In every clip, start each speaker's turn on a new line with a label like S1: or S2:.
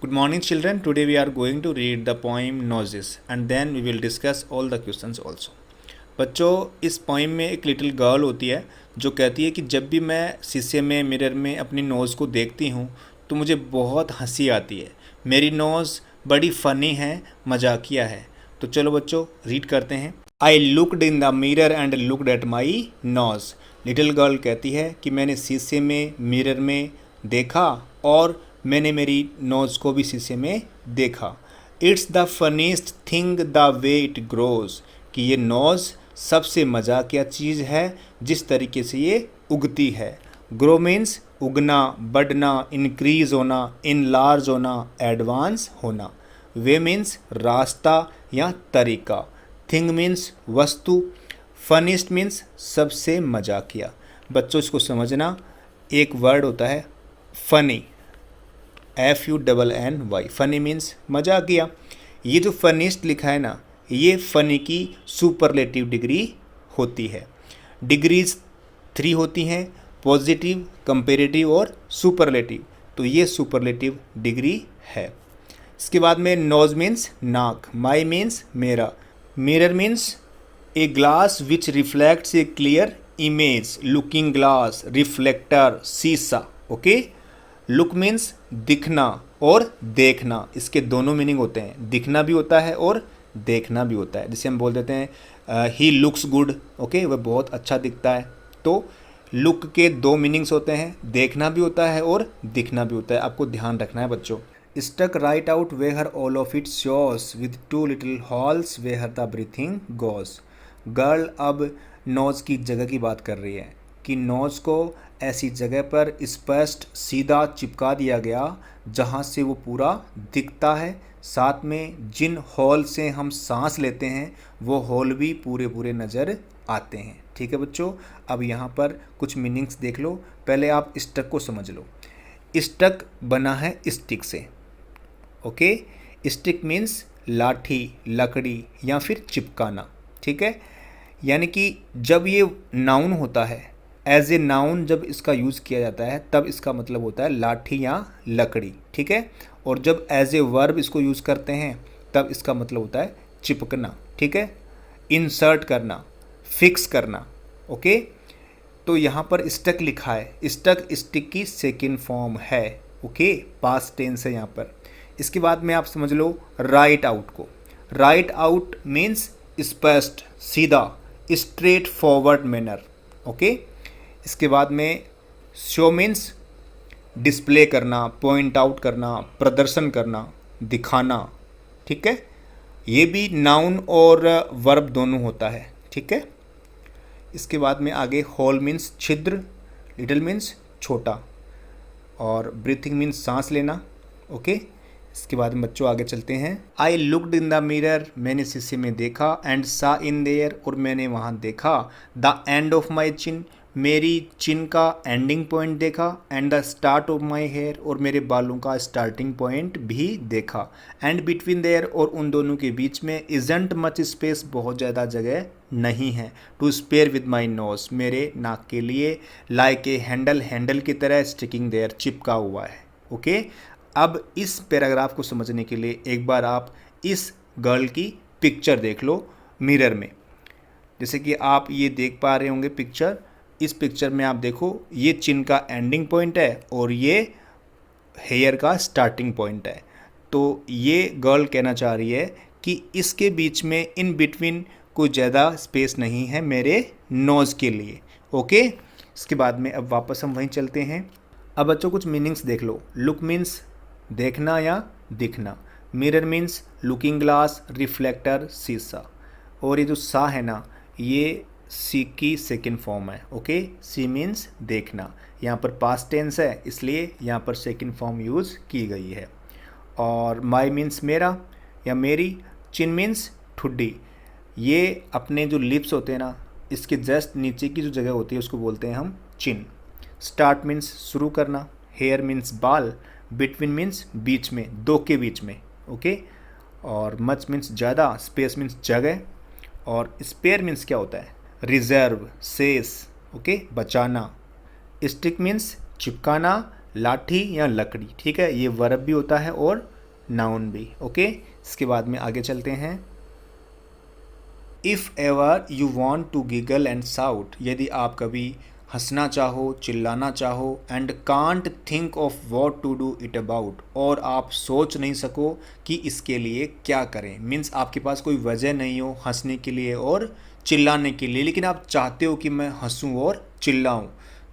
S1: Good morning, children. Today we are going to read the poem Noses and then we will discuss all the questions also. बच्चों, इस poem में एक little girl होती है जो कहती है कि जब भी मैं शीशे में मिरर में अपनी नोज़ को देखती हूँ तो मुझे बहुत हंसी आती है। मेरी नोज़ बड़ी फ़नी है, मजाकिया है। तो चलो बच्चों रीड करते हैं। I looked in the mirror and looked at my nose. Little girl कहती है कि मैंने शीशे में मिरर में देखा और मैंने मेरी नोज़ को भी शीशे में देखा। It's the funniest thing the way it grows, कि ये नोज़ सबसे मजाकिया चीज़ है जिस तरीके से ये उगती है। ग्रो मीन्स उगना, बढ़ना, इंक्रीज होना, इनलार्ज होना, एडवांस होना। वे मीन्स रास्ता या तरीका। थिंग मीन्स वस्तु। फनीस्ट मीन्स सबसे मजाकिया। बच्चों इसको समझना, एक वर्ड होता है फ़नी, FUNNY। फ़नी मीन्स मजाकिया। ये जो फनीस्ट लिखा है ना, ये फ़नी की सुपरलेटिव डिग्री होती है। डिग्रीज 3 होती हैं, पॉजिटिव, कंपेरेटिव और सुपरलेटिव। तो ये सुपरलेटिव डिग्री है। इसके बाद में नोज मीन्स नाक, माई मीन्स मेरा, mirror means a glass which reflects A clear image, looking glass, reflector, शीशा। ओके। लुक मीन्स दिखना और देखना, इसके दोनों मीनिंग होते हैं, दिखना भी होता है और देखना भी होता है। जिसे हम बोल देते हैं ही लुक्स गुड, ओके, वह बहुत अच्छा दिखता है। तो लुक के 2 मीनिंग्स होते हैं, देखना भी होता है और दिखना भी होता है। आपको ध्यान रखना है बच्चों। Stuck right out where all of it shows with 2 little holes where the breathing goes. Girl अब नोज़ की जगह की बात कर रही है कि नोज़ को ऐसी जगह पर स्पष्ट सीधा चिपका दिया गया जहाँ से वो पूरा दिखता है, साथ में जिन हॉल से हम सांस लेते हैं वो हॉल भी पूरे पूरे नज़र आते हैं। ठीक है बच्चों, अब यहाँ पर कुछ मीनिंग्स देख लो। पहले आप स्टक को समझ लो। स्टक बना है स्टिक से, ओके। स्टिक मीन्स लाठी, लकड़ी या फिर चिपकाना। ठीक है, यानी कि जब ये नाउन होता है, एज ए नाउन जब इसका यूज़ किया जाता है तब इसका मतलब होता है लाठी या लकड़ी। ठीक है, और जब एज ए वर्ब इसको यूज़ करते हैं तब इसका मतलब होता है चिपकना। ठीक है, इंसर्ट करना, फिक्स करना। ओके, तो यहाँ पर स्टक लिखा है, स्टक स्टिक की सेकेंड फॉर्म है। ओके, पास्ट टेंस है यहाँ पर। इसके बाद में आप समझ लो राइट आउट को। राइट आउट मीन्स स्पष्ट, सीधा, स्ट्रेट फॉरवर्ड मैनर। ओके, इसके बाद में शो मीन्स डिस्प्ले करना, पॉइंट आउट करना, प्रदर्शन करना, दिखाना। ठीक है, ये भी नाउन और वर्ब दोनों होता है। ठीक है, इसके बाद में आगे होल मीन्स छिद्र, लिटिल मीन्स छोटा, और ब्रीथिंग मीन्स सांस लेना। ओके, इसके बाद में बच्चों आगे चलते हैं। I looked in the mirror, मैंने शीशे में देखा, एंड सा इन देयर, और मैंने वहाँ देखा, the end of my chin, मेरी चिन का एंडिंग पॉइंट देखा, and the start of my hair, और मेरे बालों का स्टार्टिंग पॉइंट भी देखा, एंड बिटवीन देयर, और उन दोनों के बीच में इजंट मच स्पेस, बहुत ज़्यादा जगह नहीं है, to spare with my nose, मेरे नाक के लिए, लाइक ए हैंडल, हैंडल की तरह, स्टिकिंग देयर, चिपका हुआ है। ओके, अब इस पैराग्राफ को समझने के लिए एक बार आप इस गर्ल की पिक्चर देख लो मिरर में। जैसे कि आप ये देख पा रहे होंगे पिक्चर, इस पिक्चर में आप देखो ये चिन का एंडिंग पॉइंट है और ये हेयर का स्टार्टिंग पॉइंट है। तो ये गर्ल कहना चाह रही है कि इसके बीच में इन बिटवीन कोई ज़्यादा स्पेस नहीं है मेरे नोज़ के लिए। ओके, इसके बाद में अब वापस हम वहीं चलते हैं। अब बच्चों कुछ मीनिंग्स देख लो। लुक मीन्स देखना या दिखना, mirror means looking glass, reflector, शीशा, और ये जो सा है ना, ये सी की सेकेंड फॉर्म है। ओके, सी मीन्स देखना, यहाँ पर पास्ट टेंस है इसलिए यहाँ पर सेकेंड फॉर्म यूज़ की गई है। और माई मीन्स मेरा या मेरी, चिन मीन्स ठुड्डी, ये अपने जो लिप्स होते हैं ना, इसके जस्ट नीचे की जो जगह होती है उसको बोलते हैं हम चिन। स्टार्ट मीन्स शुरू करना, हेयर मीन्स बाल, बिटवीन मीन्स बीच में, दो के बीच में। ओके, और मच मीन्स ज़्यादा, स्पेस मीन्स जगह, और स्पेयर मीन्स क्या होता है, रिजर्व, शेष। ओके, बचाना। स्टिक मीन्स चिपकाना, लाठी या लकड़ी, ठीक है, ये वर्ब भी होता है और नाउन भी। ओके, इसके बाद में आगे चलते हैं। If ever you want to giggle and shout, यदि आप कभी हंसना चाहो, चिल्लाना चाहो, and can't think of what to do it about, और आप सोच नहीं सको कि इसके लिए क्या करें, मीन्स आपके पास कोई वजह नहीं हो हंसने के लिए और चिल्लाने के लिए, लेकिन आप चाहते हो कि मैं हंसूं और चिल्लाऊं,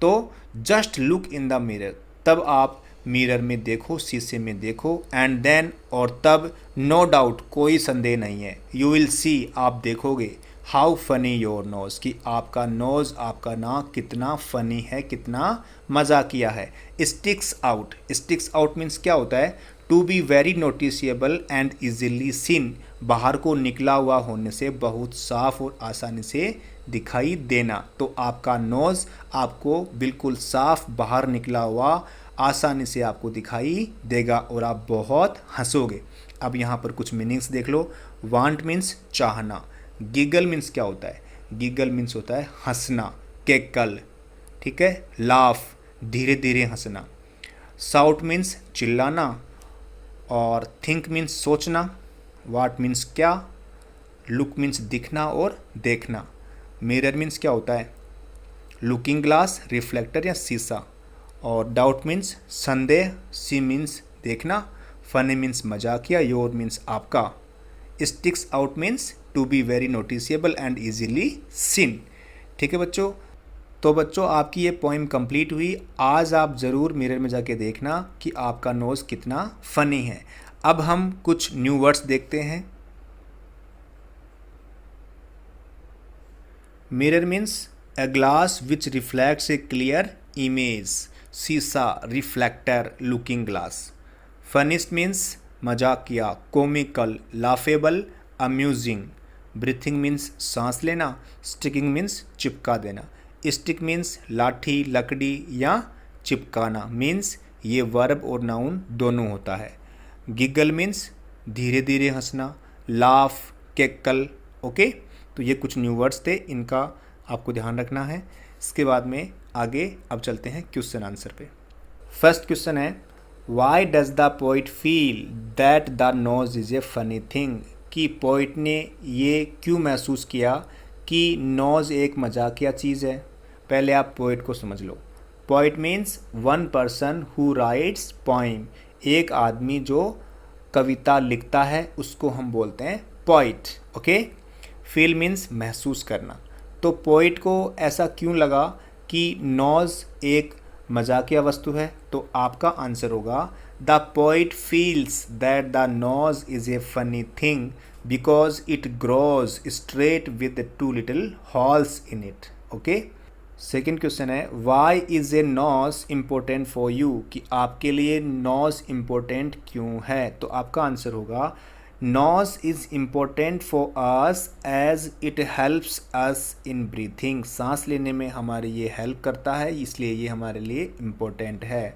S1: तो just look in the mirror, तब आप मिरर में देखो, शीशे में देखो, एंड देन, और तब, नो डाउट, कोई संदेह नहीं है, यू विल सी, आप देखोगे, हाउ फनी योर नोज़, कि आपका नोज़, आपका नाक कितना फ़नी है, कितना मज़ाकिया है। Sticks out, sticks out means क्या होता है, to be very noticeable and easily seen, बाहर को निकला हुआ होने से बहुत साफ और आसानी से दिखाई देना। तो आपका नोज़ आपको बिल्कुल साफ बाहर निकला हुआ आसानी से आपको दिखाई देगा और आप बहुत हंसोगे। अब यहाँ पर कुछ मीनिंग्स देख लो। वांट मीन्स चाहना, गिगल मीन्स क्या होता है, गिगल मीन्स होता है हंसना, केकल, ठीक है, लाफ, धीरे धीरे हंसना। साउट मीन्स चिल्लाना, और थिंक मीन्स सोचना, वाट मीन्स क्या, लुक मीन्स दिखना और देखना। मिरर मीन्स क्या होता है, लुकिंग ग्लास, रिफ्लेक्टर या शीशा। और डाउट मीन्स संदेह, सी मीन्स देखना, फनी मीन्स मजाकिया, योर मीन्स आपका। Sticks out means to be very noticeable and easily seen. ठीक है बच्चों, तो बच्चों आपकी ये पोइम कंप्लीट हुई। आज आप ज़रूर मिरर में जाके देखना कि आपका नोज़ कितना फ़नी है। अब हम कुछ न्यू वर्ड्स देखते हैं। Mirror means a glass which reflects a clear image, शीशा, reflector, looking glass. Funniest means मजाकिया, comical, laughable, amusing. Breathing means सांस लेना। स्टिकिंग मीन्स चिपका देना। स्टिक मीन्स लाठी, लकड़ी या चिपकाना, मीन्स ये वर्ब और नाउन दोनों होता है। गिगल मीन्स धीरे धीरे हंसना। लाफ, केकल। ओके, तो ये कुछ न्यू वर्ड्स थे, इनका आपको ध्यान रखना है। इसके बाद में आगे अब चलते हैं क्वेश्चन आंसर पे। फर्स्ट क्वेश्चन है, why does the poet feel that the nose is a funny thing, कि पोइट ने ये क्यों महसूस किया कि नोज एक मजाकिया चीज़ है। पहले आप पोइट को समझ लो। Poet means one person who writes poem, एक आदमी जो कविता लिखता है उसको हम बोलते हैं पोइट। ओके, फील मीन्स महसूस करना। तो पोइट को ऐसा क्यों लगा कि नोज़ एक मजाकिया वस्तु है, तो आपका आंसर होगा the poet feels that the nose is a funny thing because it grows straight with two little holes in it. Okay, second question है, why is a nose important for you, कि आपके लिए nose important क्यों है, तो आपका answer होगा nose is important for us as it helps us in breathing, सांस लेने में हमारी ये हेल्प करता है, इसलिए ये हमारे लिए इम्पोर्टेंट है।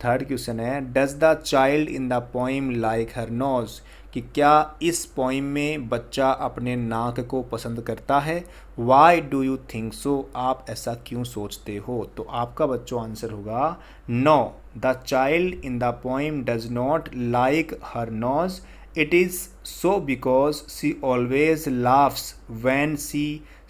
S1: थर्ड क्वेश्चन है, does the child in the poem like her nose, कि क्या इस पोइम में बच्चा अपने नाक को पसंद करता है। Why do you think so, आप ऐसा क्यों सोचते हो, तो आपका बच्चों आंसर होगा no, the child in the poem does not like her nose, it is so because she always laughs when she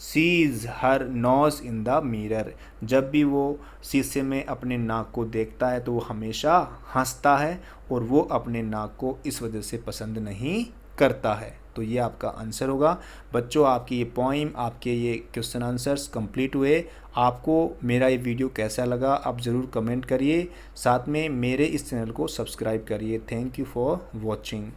S1: sees her nose in the mirror, जब भी वो शीशे में अपने नाक को देखता है तो वो हमेशा हंसता है और वो अपने नाक को इस वजह से पसंद नहीं करता है। तो ये आपका आंसर होगा। बच्चों आपकी ये पोइम, आपके ये क्वेश्चन आंसर्स कंप्लीट हुए। आपको मेरा ये वीडियो कैसा लगा आप ज़रूर कमेंट करिए, साथ में मेरे इस चैनल को सब्सक्राइब करिए। Thank you for watching.